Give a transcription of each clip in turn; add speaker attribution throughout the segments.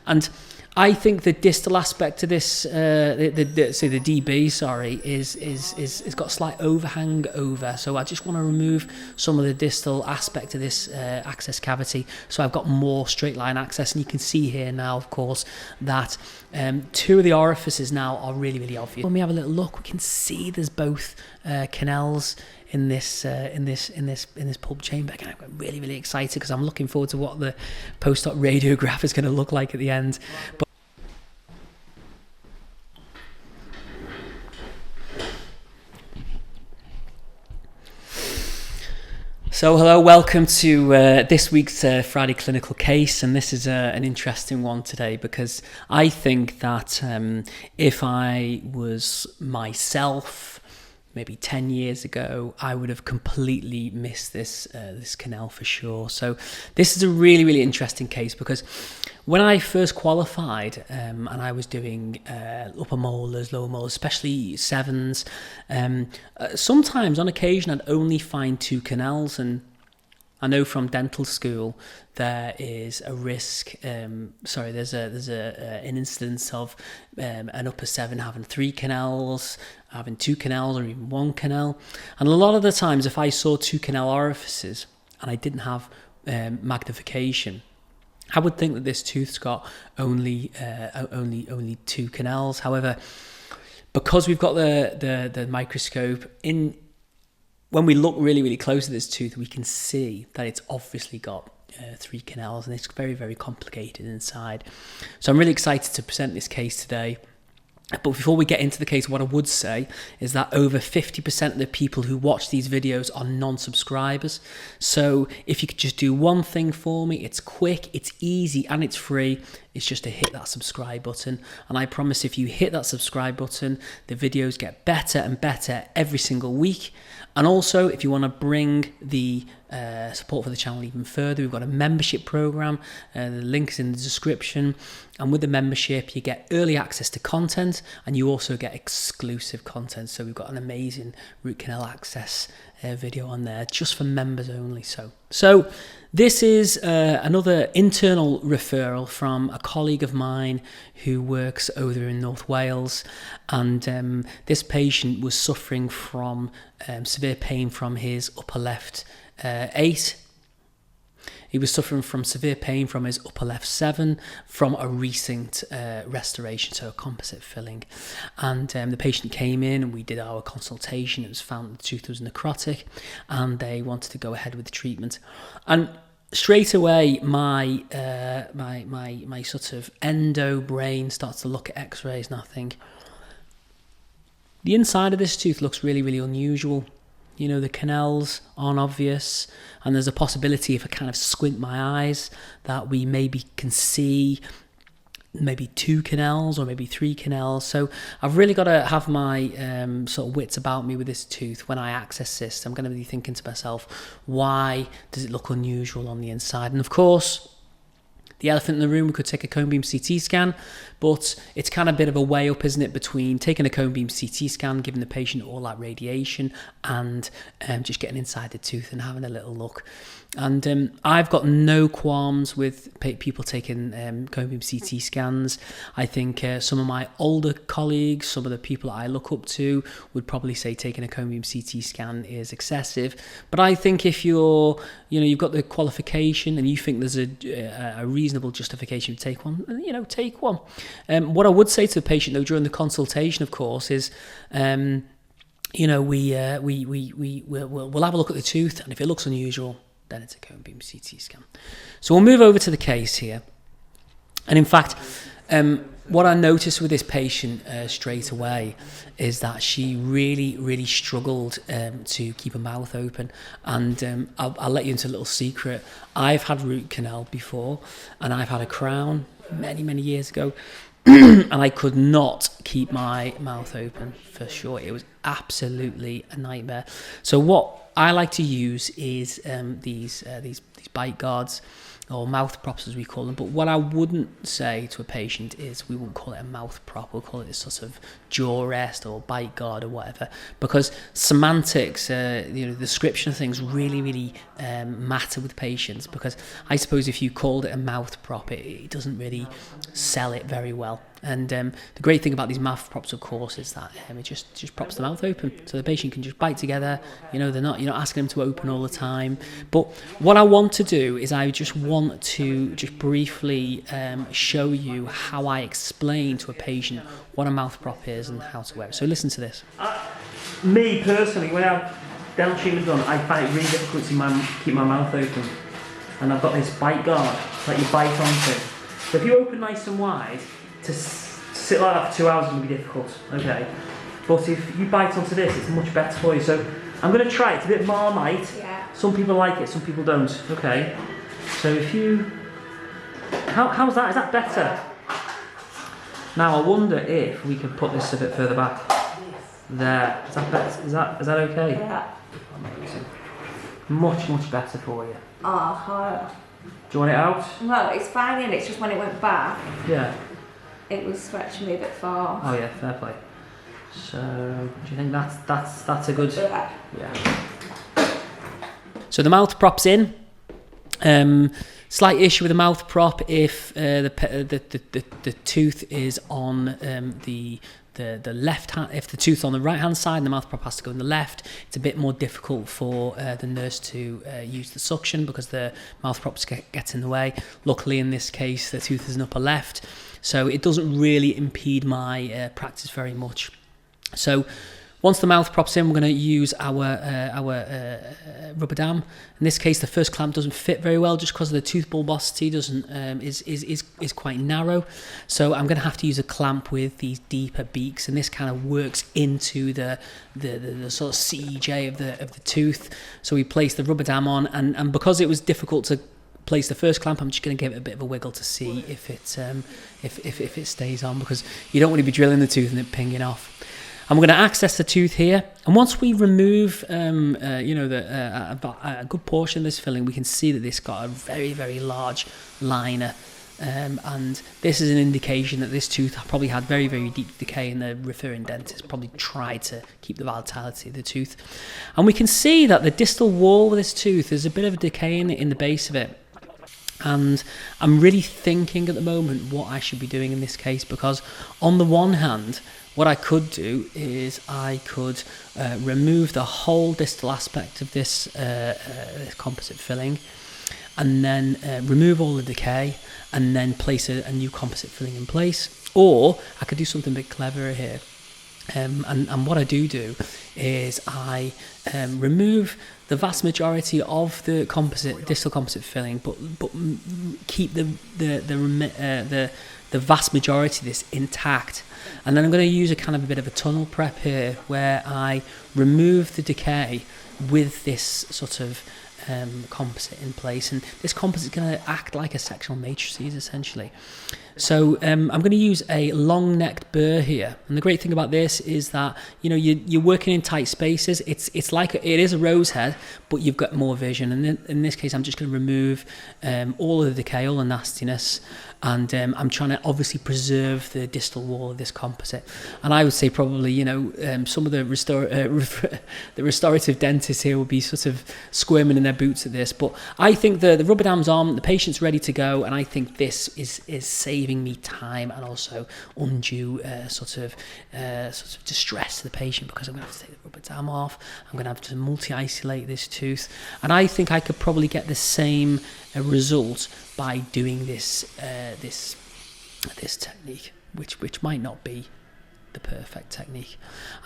Speaker 1: And I think the distal aspect of this, the DB, sorry, is got a slight overhang over. So I just want to remove some of the distal aspect of this access cavity. So I've got more straight line access, and you can see here now, of course, that two of the orifices now are really, really obvious. When we have a little look, we can see there's both canals in this pulp chamber. Again, I'm really, really excited because I'm looking forward to what the post-op radiograph is going to look like at the end. But so hello, welcome to this week's Friday clinical case, and this is an interesting one today because I think that if I was myself maybe 10 years ago, I would have completely missed this canal for sure. So this is a really, really interesting case because when I first qualified and I was doing upper molars, lower molars, especially sevens, sometimes on occasion I'd only find two canals, and I know from dental school there is a risk. There's an incidence of an upper seven having three canals, having two canals, or even one canal. And a lot of the times, if I saw two canal orifices and I didn't have magnification, I would think that this tooth's got only two canals. However, because we've got the microscope in, when we look really, really close at this tooth, we can see that it's obviously got three canals, and it's very, very complicated inside. So I'm really excited to present this case today. But before we get into the case, what I would say is that over 50% of the people who watch these videos are non-subscribers. So if you could just do one thing for me, it's quick, it's easy, and it's free. It's just to hit that subscribe button. And I promise if you hit that subscribe button, the videos get better and better every single week. And also, if you want to bring the support for the channel even further, we've got a membership program. The link's in the description. And with the membership, you get early access to content, and you also get exclusive content. So we've got an amazing root canal access video on there just for members only. So this is another internal referral from a colleague of mine who works over in North Wales, and this patient was suffering from severe pain from his upper left 8. He was suffering from severe pain from his upper left 7 from a recent restoration, so a composite filling. And the patient came in and we did our consultation. It was found that the tooth was necrotic, and they wanted to go ahead with the treatment. And straight away, my sort of endo brain starts to look at x-rays, and I think the inside of this tooth looks really, really unusual. You know, the canals aren't obvious, and there's a possibility if I kind of squint my eyes that we maybe can see maybe 2 canals or maybe 3 canals. So I've really got to have my sort of wits about me with this tooth when I access this. I'm going to be thinking to myself, why does it look unusual on the inside? And of course, the elephant in the room, we could take a cone beam CT scan, but it's kind of a bit of a way up, isn't it, between taking a cone beam CT scan, giving the patient all that radiation, and just getting inside the tooth and having a little look. And I've got no qualms with people taking cone beam CT scans. I think some of my older colleagues, some of the people I look up to, would probably say taking a cone beam CT scan is excessive. But I think if you've got the qualification and you think there's a reasonable justification to take one, take one. What I would say to the patient though during the consultation, of course, is we'll have a look at the tooth, and if it looks unusual, then it's a cone beam CT scan. So we'll move over to the case here. And in fact, what I noticed with this patient straight away is that she really, really struggled to keep her mouth open. And I'll let you into a little secret. I've had root canal before, and I've had a crown many, many years ago. And I could not keep my mouth open for sure. It was absolutely a nightmare. So what I like to use is these bite guards. or mouth props as we call them. But what I wouldn't say to a patient is we wouldn't call it a mouth prop, we'll call it a sort of jaw rest or bite guard or whatever, because semantics, the description of things really matter with patients, because I suppose if you called it a mouth prop, it doesn't really sell it very well. And the great thing about these mouth props, of course, is that it just props the mouth open, so the patient can just bite together. You're not asking them to open all the time. But what I want to do is I just want to just briefly show you how I explain to a patient what a mouth prop is and how to wear it. So listen to this. Me personally, when I've dental treatment done, I find it really difficult to keep my mouth open, and I've got this bite guard that you bite onto. So if you open nice and wide, to sit like that for 2 hours is going to be difficult, okay? But if you bite onto this, it's much better for you. So I'm going to try it. It's a bit Marmite. Yeah. Some people like it, some people don't, okay? So if you... How's that? Is that better? Now I wonder if we can put this a bit further back. There. Is that better? Is that okay? Yeah. Amazing. Much better for you.
Speaker 2: Oh,
Speaker 1: do you want it out?
Speaker 2: No, it's fine, and it's just when it went back.
Speaker 1: Yeah.
Speaker 2: It was stretching me a bit far.
Speaker 1: Oh yeah, fair play. So, do you think that's a good? Yeah. So the mouth prop's in. Slight issue with the mouth prop if the tooth is on the left hand. If the tooth's on the right hand side and the mouth prop has to go on the left, it's a bit more difficult for the nurse to use the suction because the mouth props get in the way. Luckily in this case the tooth is in upper left, so it doesn't really impede my practice very much. So once the mouth prop's in, we're going to use our rubber dam. In this case, the first clamp doesn't fit very well just because the tooth bulbosity is quite narrow. So I'm going to have to use a clamp with these deeper beaks, and this kind of works into the sort of CEJ of the tooth. So we place the rubber dam on, and because it was difficult to place the first clamp, I'm just going to give it a bit of a wiggle to see if it stays on, because you don't want to be drilling the tooth and it pinging off. And we're going to access the tooth here, and once we remove a good portion of this filling, we can see that this got a very large liner, and this is an indication that this tooth probably had very deep decay, and the referring dentist probably tried to keep the vitality of the tooth. And we can see that the distal wall of this tooth, there's a bit of a decay in the base of it. And I'm really thinking at the moment what I should be doing in this case, because on the one hand, what I could do is I could remove the whole distal aspect of this composite filling, and then remove all the decay, and then place a new composite filling in place. Or I could do something a bit cleverer here. And what I do is I remove the vast majority of the distal composite filling, but keep the vast majority of this intact. And then I'm going to use a bit of a tunnel prep here, where I remove the decay with this sort of composite in place, and this composite is going to act like a sectional matrices essentially. So I'm going to use a long-necked burr here, and the great thing about this is that you're working in tight spaces. It's like it is a rose head, but you've got more vision. And in this case, I'm just going to remove all of the decay, all the nastiness, and I'm trying to obviously preserve the distal wall of this composite. And I would say probably some of the restorative dentists here will be sort of squirming in their boots at this, but I think the rubber dam's on, the patient's ready to go, and I think this is saving me time and also undue sort of distress to the patient, because I'm going to have to take the rubber dam off. I'm going to have to multi-isolate this tooth, and I think I could probably get the same result by doing this technique, which might not be the perfect technique.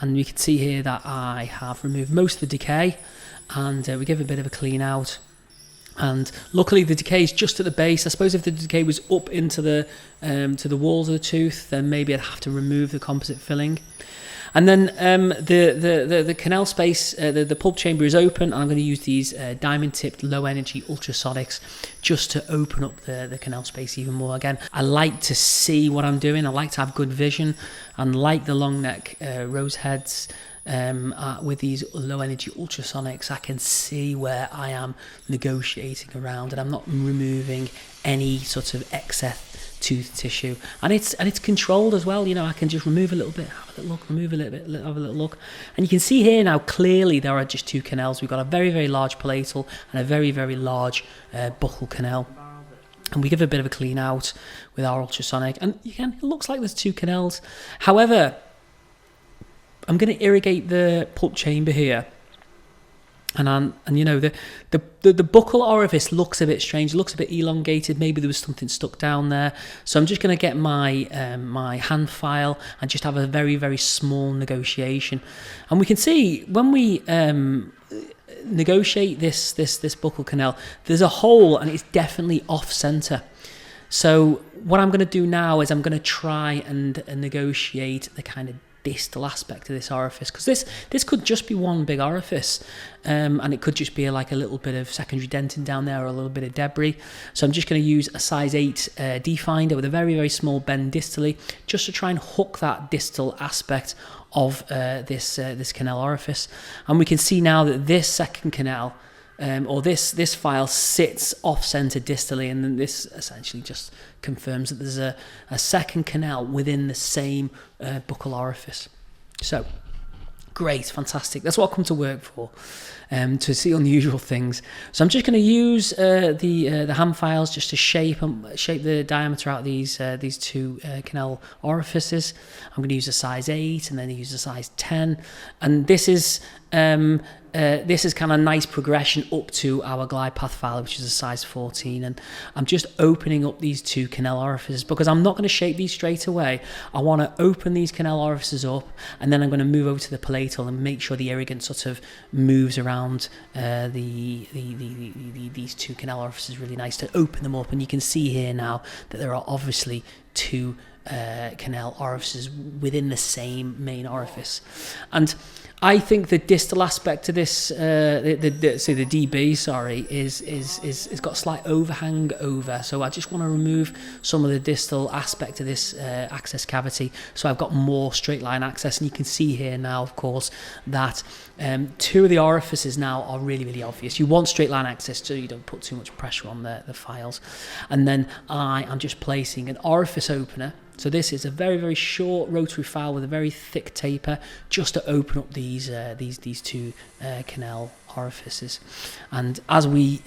Speaker 1: And you can see here that I have removed most of the decay, and we give a bit of a clean out. And luckily the decay is just at the base. I suppose if the decay was up into the to the walls of the tooth, then maybe I'd have to remove the composite filling. And then the canal space, the pulp chamber is open. I'm going to use these diamond-tipped low-energy ultrasonics just to open up the canal space even more. Again, I like to see what I'm doing. I like to have good vision, and like the long neck rose heads, with these low-energy ultrasonics, I can see where I am negotiating around, and I'm not removing any sort of excess tooth tissue, and it's controlled as well. I can just remove a little bit, have a little look, remove a little bit, have a little look, and you can see here now clearly there are just 2 canals. We've got a very, very large palatal and a very, very large buccal canal, and we give a bit of a clean out with our ultrasonic, and again it looks like there's 2 canals. However, I'm going to irrigate the pulp chamber here. And the buccal orifice looks a bit strange, looks a bit elongated. Maybe there was something stuck down there. So I'm just going to get my my hand file and just have a very, very small negotiation. And we can see when we negotiate this buccal canal, there's a hole and it's definitely off center. So what I'm going to do now is I'm going to try and negotiate the kind of distal aspect of this orifice, because this could just be one big orifice, and it could just be like a little bit of secondary dentin down there or a little bit of debris. So I'm just going to use a size 8 D finder with a very, very small bend distally, just to try and hook that distal aspect of this canal orifice. And we can see now that this second canal, or this file, sits off-center distally, and then this essentially just confirms that there's a second canal within the same buccal orifice. So, great, fantastic. That's what I come to work for, to see unusual things. So I'm just going to use the hand files just to shape the diameter out of these 2 canal orifices. I'm going to use a size 8 and then use a size 10, and this is kind of nice progression up to our glide path file, which is a size 14, and I'm just opening up these 2 canal orifices because I'm not going to shape these straight away. I want to open these canal orifices up, and then I'm going to move over to the palatal and make sure the irrigant sort of moves around these 2 canal orifices really nice to open them up. And you can see here now that there are obviously 2 canal orifices within the same main orifice. And I think the distal aspect of this, the DB, is got a slight overhang over. So I just want to remove some of the distal aspect of this access cavity, so I've got more straight line access. And you can see here now, of course, that 2 of the orifices now are really, really obvious. You want straight line access so you don't put too much pressure on the files. And then I am just placing an orifice opener. So this is a very, very short rotary file with a very thick taper, just to open up these 2 canal orifices. And as we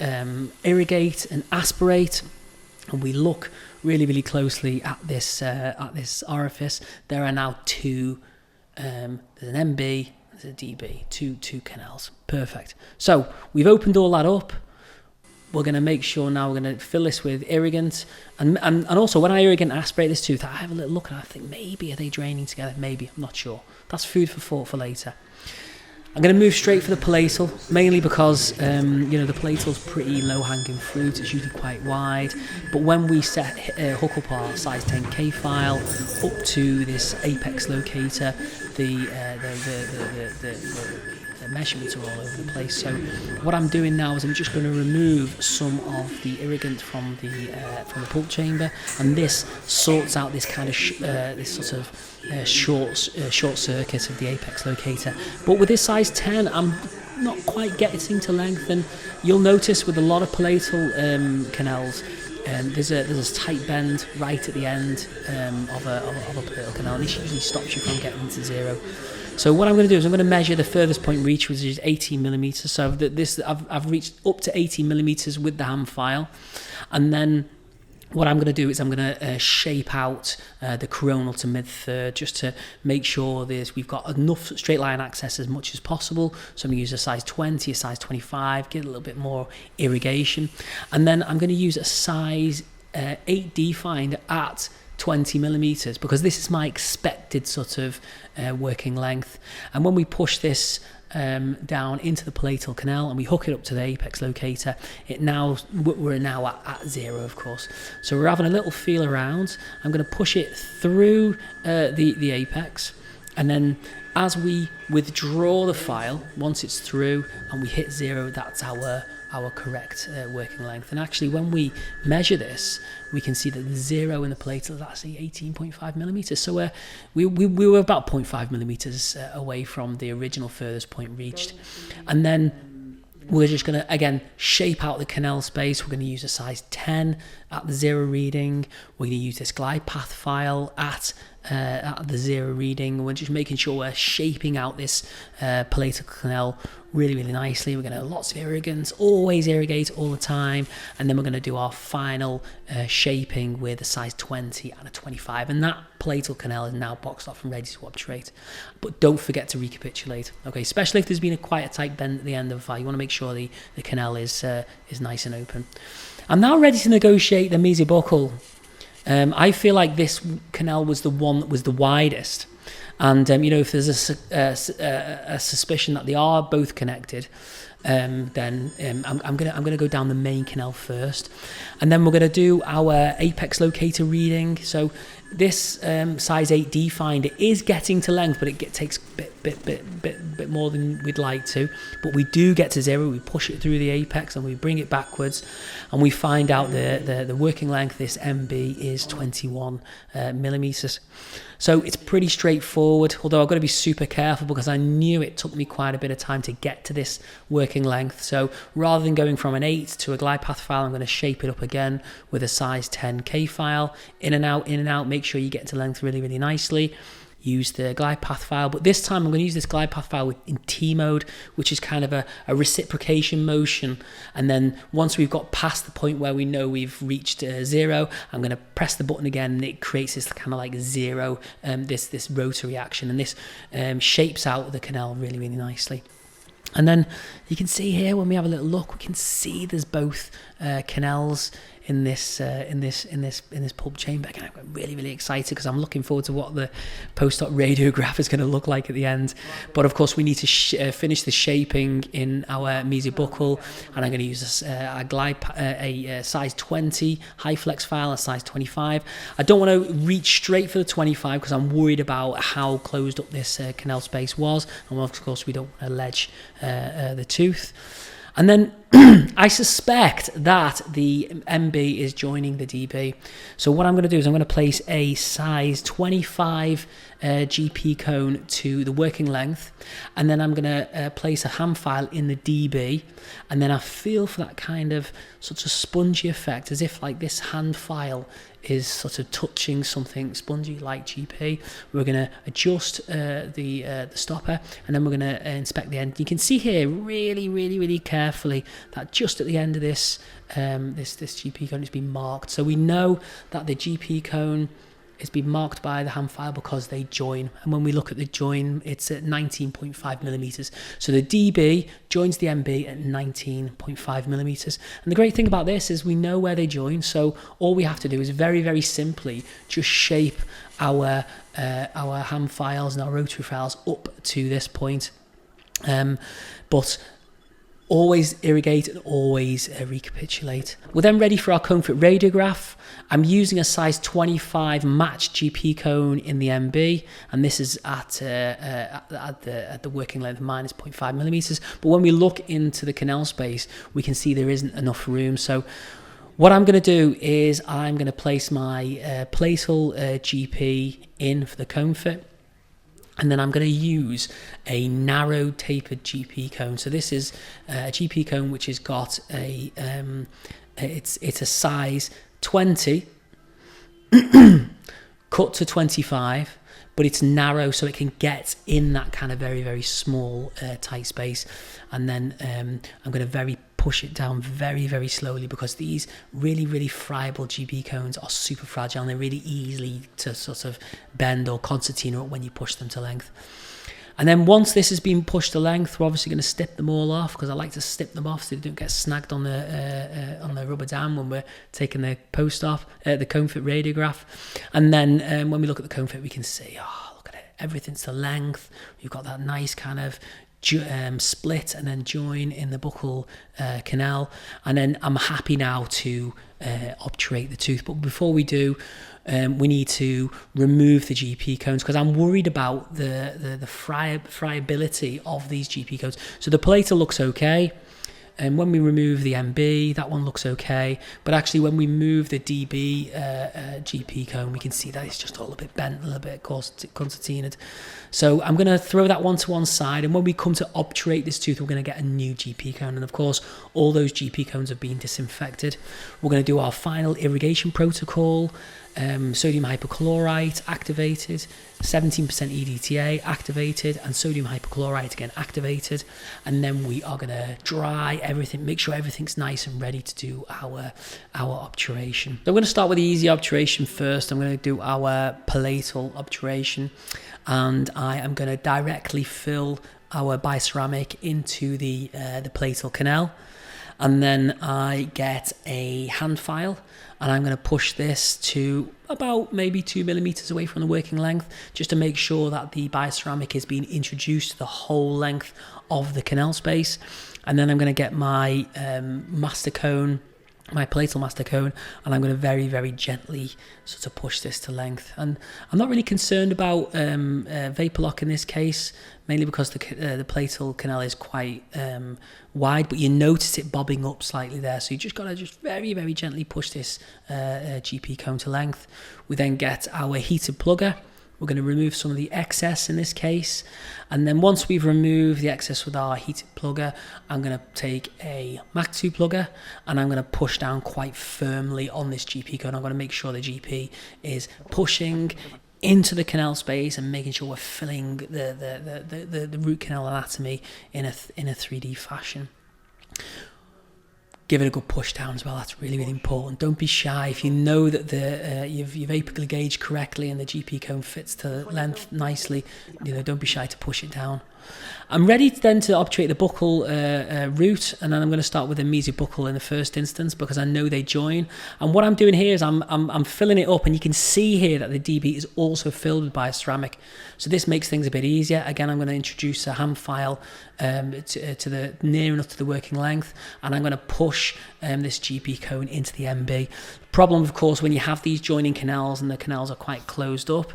Speaker 1: irrigate and aspirate, and we look really, really closely at this orifice, there are now 2. There's an MB, there's a DB, two canals. Perfect. So we've opened all that up. We're going to make sure now we're going to fill this with irrigant, and also when I irrigate and aspirate this tooth, I have a little look and I think maybe are they draining together? Maybe, I'm not sure. That's food for thought for later. I'm going to move straight for the palatal, mainly because the palatal's pretty low-hanging fruit. It's usually quite wide, but when we hook up our size 10K file up to this apex-locator, the measurements are all over the place. So what I'm doing now is I'm just going to remove some of the irrigant from the pulp chamber, and this sorts out this kind of short circuit of the apex locator. But with this size 10, I'm not quite getting to length, and you'll notice with a lot of palatal canals, there's a tight bend right at the end of a palatal canal, and this usually stops you from getting to 0. So what I'm going to do is I'm going to measure the furthest point reach, which is 18 millimeters. So I've reached up to 18 millimeters with the hand file, and then what I'm going to do is I'm going to shape out the coronal to mid-third, just to make sure we've got enough straight line access as much as possible. So I'm going to use a size 20, a size 25, get a little bit more irrigation, and then I'm going to use a size 8D finder at 20 millimeters, because this is my expected sort of working length. And when we push this down into the palatal canal and we hook it up to the apex locator, we're now at 0, of course. So we're having a little feel around. I'm going to push it through the apex, And then as we withdraw the file, once it's through and we hit 0, that's our correct working length. And actually, when we measure this, we can see that the 0 in the palatal is actually 18.5 millimeters. So we were about 0.5 millimeters away from the original furthest point reached. And then we're just going to, again, shape out the canal space. We're going to use a size 10 at the 0 reading. We're going to use this glidepath file at the 0 reading. We're just making sure we're shaping out this palatal canal really, really nicely. We're going to have lots of irrigants, always irrigate all the time. And then we're going to do our final shaping with a size 20 and a 25. And that palatal canal is now boxed off and ready to obturate. But don't forget to recapitulate, okay? Especially if there's been quite a tight bend at the end of the file. You want to make sure the canal is nice and open. I'm now ready to negotiate the mesobuccal. I feel like this canal was the one that was the widest. And, if there's a suspicion that they are both connected, then I'm gonna go down the main canal first. And then we're going to do our apex-locator reading. So this size 8D finder is getting to length, but it takes a bit more than we'd like to. But we do get to 0. We push it through the apex and we bring it backwards, and we find out the working length. This MB is 21 millimeters. So it's pretty straightforward, although I've got to be super careful because I knew it took me quite a bit of time to get to this working length. So rather than going from an 8 to a glidepath file, I'm going to shape it up again with a size 10K file. In and out, make sure you get to length really, really nicely. Use the glidepath file, but this time I'm going to use this glidepath file in T mode, which is kind of a reciprocation motion. And then once we've got past the point where we know we've reached 0, I'm going to press the button again, and it creates this kind of like 0, this rotary action, and this shapes out the canal really, really nicely. And then you can see here, when we have a little look, we can see there's both canals in this pulp chamber. Again, I'm really, really excited because I'm looking forward to what the post-op radiograph is going to look like at the end. But of course, we need to finish the shaping in our mesobuccal, and I'm going to use a size 20 high flex file, a size 25. I don't want to reach straight for the 25 because I'm worried about how closed up this canal space was, and of course we don't want to ledge the tooth. And then I suspect that the MB is joining the DB. So what I'm going to do is I'm going to place a size 25 GP cone to the working length, and then I'm going to place a ham file in the DB, and then I feel for that kind of sort of spongy effect, as if like this hand file is sort of touching something spongy like GP. We're going to adjust the stopper, and then we're going to inspect the end. You can see here really, really, really carefully that just at the end of this this GP cone has been marked. So we know that the GP cone is being marked by the ham file because they join. And when we look at the join, it's at 19.5 millimeters. So the DB joins the MB at 19.5 millimeters. And the great thing about this is we know where they join. So all we have to do is very, very simply just shape our ham files and our rotary files up to this point. But always irrigate and always recapitulate. We're then ready for our cone fit radiograph. I'm using a size 25 matched GP cone in the MB, and this is at the working length minus 0.5 millimeters. But when we look into the canal space, we can see there isn't enough room. So what I'm going to do is I'm going to place my palatal GP in for the cone fit. And then I'm going to use a narrow tapered GP cone. So this is a GP cone which has got it's a size 20 cut to 25, but it's narrow so it can get in that kind of very, very small tight space. And then I'm going to push it down very, very slowly, because these really, really friable GP cones are super fragile and they're really easily to sort of bend or concertina up when you push them to length. And then once this has been pushed to length, we're obviously going to snip them all off, because I like to snip them off so they don't get snagged on the rubber dam when we're taking the post off, the cone fit radiograph. And then when we look at the cone fit, we can see, oh, look at it, everything's to length. You've got that nice kind of split and then join in the buccal canal, and then I'm happy now to obturate the tooth. But before we do, we need to remove the GP cones, because I'm worried about the friability of these GP cones. So the palatal looks okay, and when we remove the MB, that one looks okay, but actually when we move the DB GP cone, we can see that it's just all a bit bent, a little bit concertinaed. So I'm going to throw that one to one side, and when we come to obturate this tooth, we're going to get a new GP cone, and of course all those GP cones have been disinfected. We're going to do our final irrigation protocol. Sodium hypochlorite activated, 17% EDTA activated, and sodium hypochlorite again activated, and then we are going to dry everything, make sure everything's nice and ready to do our obturation. So I'm going to start with the easy obturation first. I'm going to do our palatal obturation, and I am going to directly fill our bioceramic into the palatal canal, and then I get a hand file, and I'm going to push this to about maybe 2 millimeters away from the working length, just to make sure that the bioceramic is being introduced to the whole length of the canal space. And then I'm going to get my master cone, my palatal master cone, and I'm going to very, very gently sort of push this to length. And I'm not really concerned about vapor lock in this case, mainly because the palatal canal is quite wide, but you notice it bobbing up slightly there. So you just got to just very, very gently push this GP cone to length. We then get our heated plugger. We're going to remove some of the excess in this case, and then once we've removed the excess with our heated plugger, I'm going to take a Mach 2 plugger, and I'm going to push down quite firmly on this GP cone. I'm going to make sure the GP is pushing into the canal space and making sure we're filling the root canal anatomy in a 3D fashion. Give it a good push down as well. That's really, really important. Don't be shy. If you know that you've apically gauged correctly and the GP cone fits to length nicely, don't be shy to push it down. I'm ready then to obturate the buccal root, and then I'm going to start with the mesiobuccal in the first instance, because I know they join. And what I'm doing here is I'm filling it up, and you can see here that the DB is also filled with bioceramic. So this makes things a bit easier. Again, I'm going to introduce a hand file to the near enough to the working length, and I'm going to push this GP cone into the MB. Problem, of course, when you have these joining canals and the canals are quite closed up,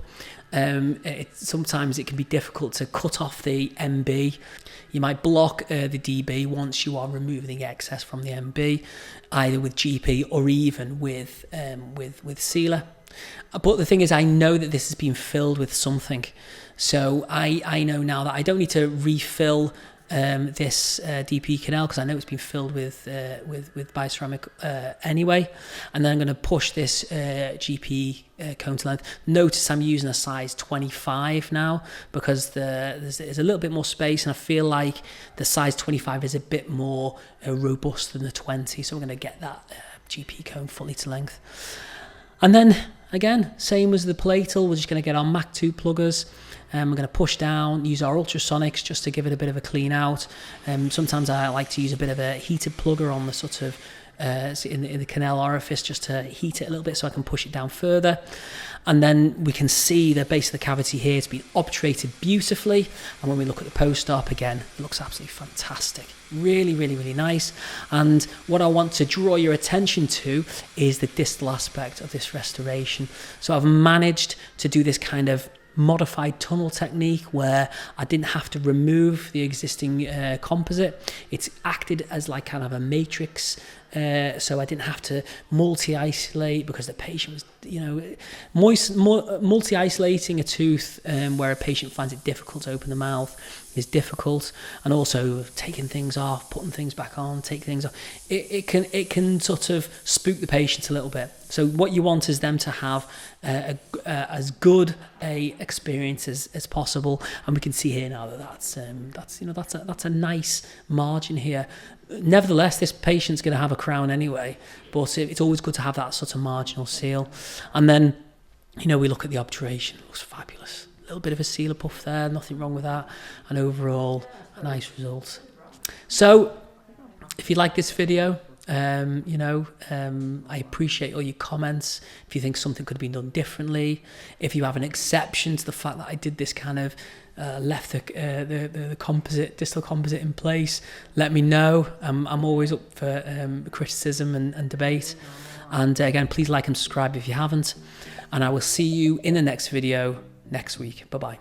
Speaker 1: sometimes it can be difficult to cut off the MB. You might block the DB once you are removing the excess from the MB, either with GP or even with sealer. But the thing is, I know that this has been filled with something, so I know now that I don't need to refill this DP canal, because I know it's been filled with bioceramic anyway. And then I'm going to push this GP cone to length. Notice I'm using a size 25 now, because there's a little bit more space, and I feel like the size 25 is a bit more robust than the 20, so we're going to get that GP cone fully to length. And then again, same as the palatal, we're just going to get our Mach 2 pluggers. We're going to push down, use our Ultrasonics just to give it a bit of a clean out. Sometimes I like to use a bit of a heated plugger on the sort of in the canal orifice, just to heat it a little bit so I can push it down further. And then we can see the base of the cavity here. It's been obturated beautifully, and when we look at the post-op again, it looks absolutely fantastic. Really, really, really nice. And what I want to draw your attention to is the distal aspect of this restoration. So I've managed to do this kind of modified tunnel technique where I didn't have to remove the existing composite. It's acted as like kind of a matrix, so I didn't have to multi-isolate, because the patient was, multi-isolating a tooth where a patient finds it difficult to open the mouth is difficult, and also taking things off, putting things back on, take things off. It can sort of spook the patient a little bit. So what you want is them to have as good a experience as possible, and we can see here now that that's a nice margin here. Nevertheless, this patient's going to have a crown anyway, but it's always good to have that sort of marginal seal. And then, we look at the obturation. It looks fabulous. A little bit of a sealer puff there, nothing wrong with that, and overall a nice result. So if you like this video, I appreciate all your comments. If you think something could have been done differently, if you have an exception to the fact that I did this kind of left the composite, distal composite in place, let me know. I'm always up for criticism and debate. And again, please like and subscribe if you haven't. And I will see you in the next video next week. Bye-bye.